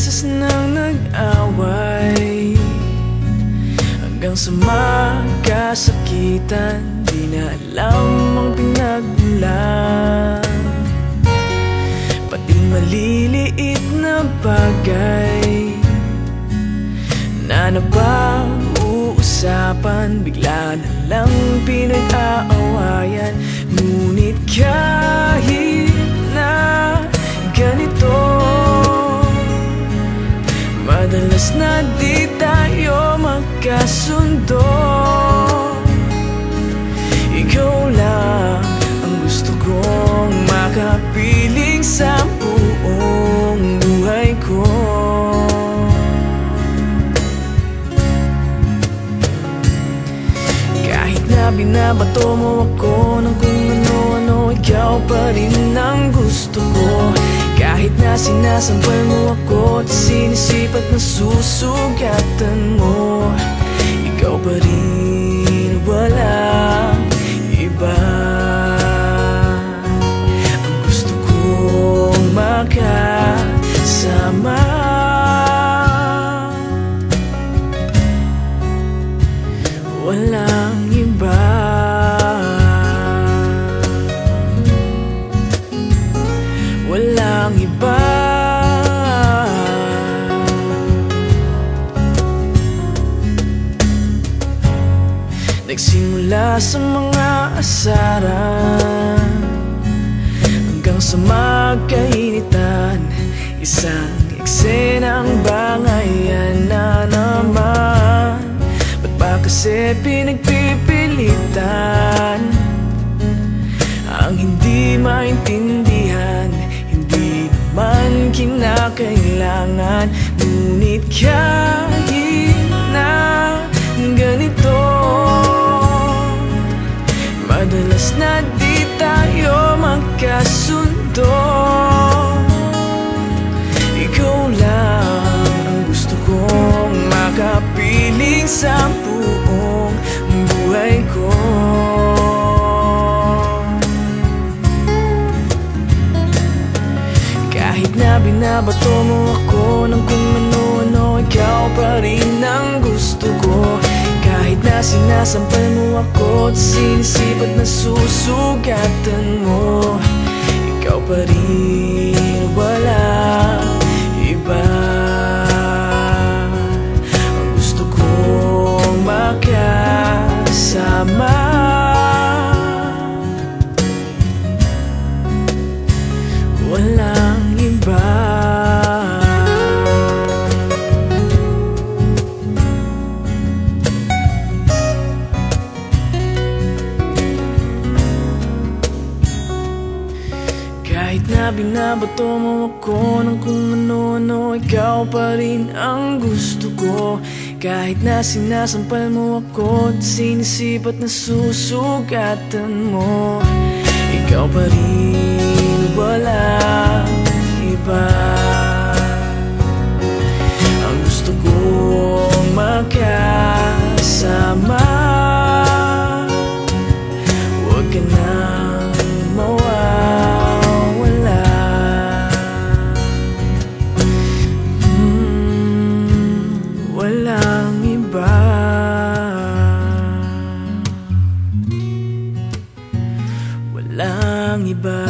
beses nang nag-away, hanggang sa magkasakitan. Di na alam ang pinagmulan, pati maliliit na bagay na napag-uusapan, bigla na lang pinag-aawayan. Ngunit kahit na ganito, madalas na di tayo magkasundo. Ikaw lang ang gusto kong makapiling sa buong buhay ko. Kahit na binabato mo ako ng kung ano-ano, ikaw pa rin ang gusto ko. Kahit na sinasampal mo ako at sinisipat na susugatan mo, ikaw pa rin, walang iba. Ang gusto kong makasama, walang iba. Walang iba. Nagsimula sa mga asaran hanggang sa magkainitan, isang eksenang bangayan na naman. Ba't ba kasi pinagpipilitan ang hindi maintindihan? Hindi naman kinakailangan. Ngunit kahit na ganito, madalas na di tayo magkasundo. Ikaw lang ang gusto kong makapiling sa buong buhay ko. Kahit na binabato mo ako ng kung ano-ano, ikaw pa rin ang gusto ko. Kahit na sinasampal mo ako at sinisipat na susugatan mo, ikaw pa rin, walang iba. Ang gusto kong makasama, walang iba. Kahit na binabato mo ako ng kung ano-ano, ikaw pa rin ang gusto ko. Kahit na sinasampal mo ako at sinisipat na susugatan mo, ikaw pa rin, walang iba. Ang gusto kong makasama, huwag ka nang mawawala. Walang iba. Walang iba.